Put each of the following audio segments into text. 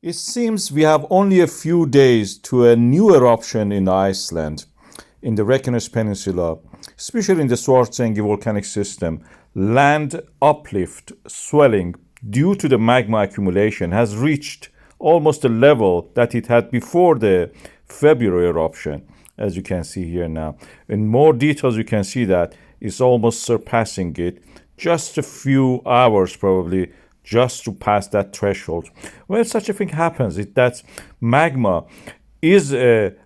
It seems we have only a few days to a new eruption in Iceland, in the Reykjanes Peninsula, especially in the Svartsengi volcanic system. Land uplift swelling due to the magma accumulation has reached almost the level that it had before the February eruption, as you can see here now. In more details, you can see that it's almost surpassing it, just a few hours probably, just to pass that threshold. When such a thing happens, that magma is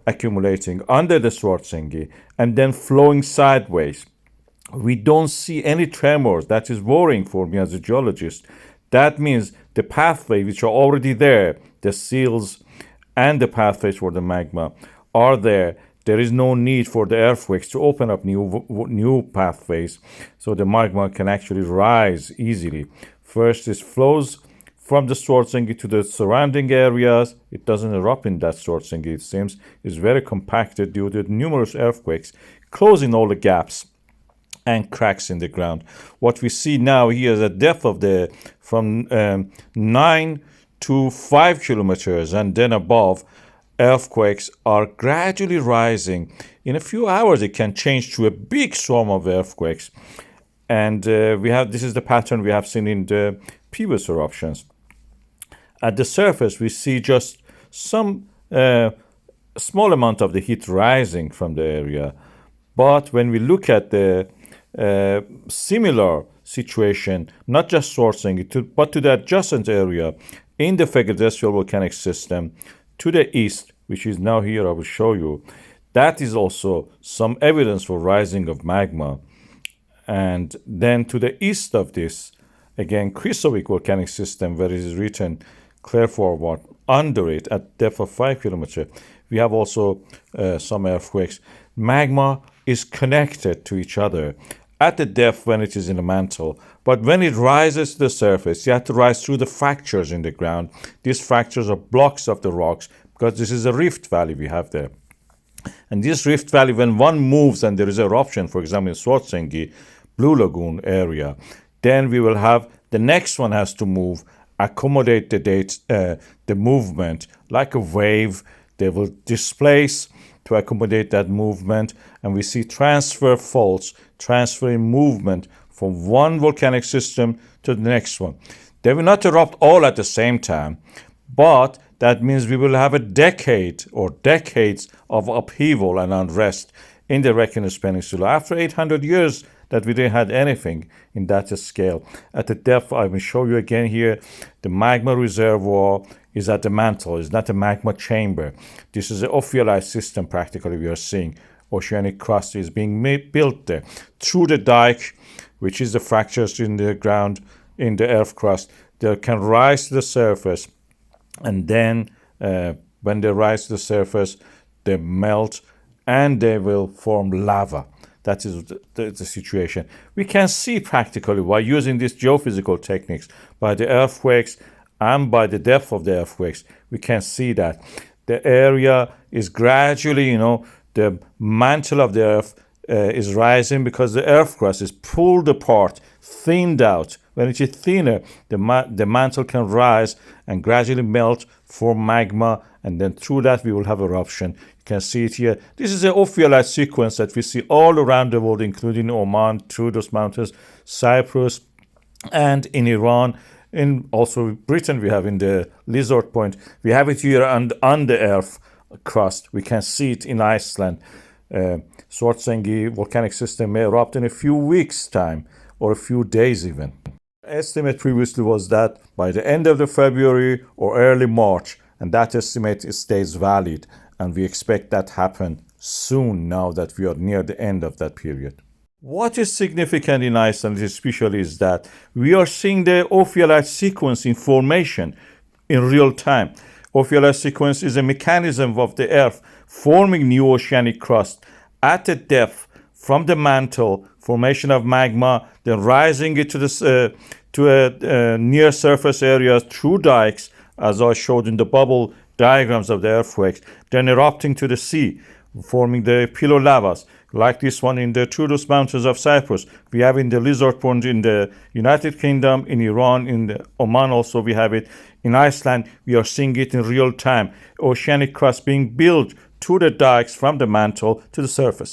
accumulating under the Svartsengi and then flowing sideways. We don't see any tremors. That is worrying for me as a geologist. That means the pathways which are already there, the seals and the pathways for the magma are there. There is no need for the earthquakes to open up new pathways, so the magma can actually rise easily. First, it flows from the Svartsengi to the surrounding areas. It doesn't erupt in that Svartsengi, it seems. It's very compacted due to numerous earthquakes, closing all the gaps and cracks in the ground. What we see now here is a depth of from 9 to 5 kilometers and then above. Earthquakes are gradually rising. In a few hours, it can change to a big swarm of earthquakes. And this is the pattern we have seen in the previous eruptions. At the surface, we see just some small amount of the heat rising from the area. But when we look at the similar situation, not just Svartsengi, but to the adjacent area in the Fagradalsfjall volcanic system, to the east, which is now here, I will show you, that is also some evidence for rising of magma. And then to the east of this, again, Krýsuvík volcanic system, where it is written clear forward, under it at depth of 5 kilometers, we have also some earthquakes. Magma is connected to each other at the depth when it is in the mantle. But when it rises to the surface, you have to rise through the fractures in the ground. These fractures are blocks of the rocks, because this is a rift valley we have there. And this rift valley, when one moves and there is eruption, for example, in Svartsengi, Blue Lagoon area, then we will have the next one has to move, accommodate the movement like a wave. They will displace to accommodate that movement, and we see transfer faults, transferring movement from one volcanic system to the next one. They will not erupt all at the same time, but that means we will have a decade or decades of upheaval and unrest in the Reykjanes Peninsula after 800 years that we didn't have anything in that scale. At the depth, I will show you again here, the magma reservoir is at the mantle. It's not a magma chamber. This is an ophiolite system practically we are seeing. Oceanic crust is being built there. Through the dike, which is the fractures in the ground, in the earth crust, they can rise to the surface. And then when they rise to the surface, they melt and they will form lava. That is the situation. We can see practically by using these geophysical techniques, by the earthquakes and by the depth of the earthquakes, we can see that the area is gradually, the mantle of the earth is rising because the earth crust is pulled apart, thinned out. When it is thinner, the mantle can rise and gradually melt, form magma, and then through that we will have eruption. You can see it here. This is an ophiolite sequence that we see all around the world, including Oman, through those mountains, Cyprus, and in Iran. In also Britain, we have in the Lizard Point. We have it here on the earth crust. We can see it in Iceland. Svartsengi volcanic system may erupt in a few weeks' time or a few days even. Estimate previously was that by the end of the February or early March, and that estimate stays valid, and we expect that happen soon now that we are near the end of that period. What is significant in Iceland especially is that we are seeing the ophiolite sequence in formation in real time. Ophiolite sequence is a mechanism of the earth forming new oceanic crust at a depth from the mantle, formation of magma, then rising it to near surface areas through dikes, as I showed in the bubble diagrams of the earthquakes, then erupting to the sea, forming the pillow lavas, like this one in the Troodos Mountains of Cyprus. We have in the Lizard Point in the United Kingdom, in Iran, in the Oman also we have it. In Iceland, we are seeing it in real time. Oceanic crust being built to the dikes from the mantle to the surface.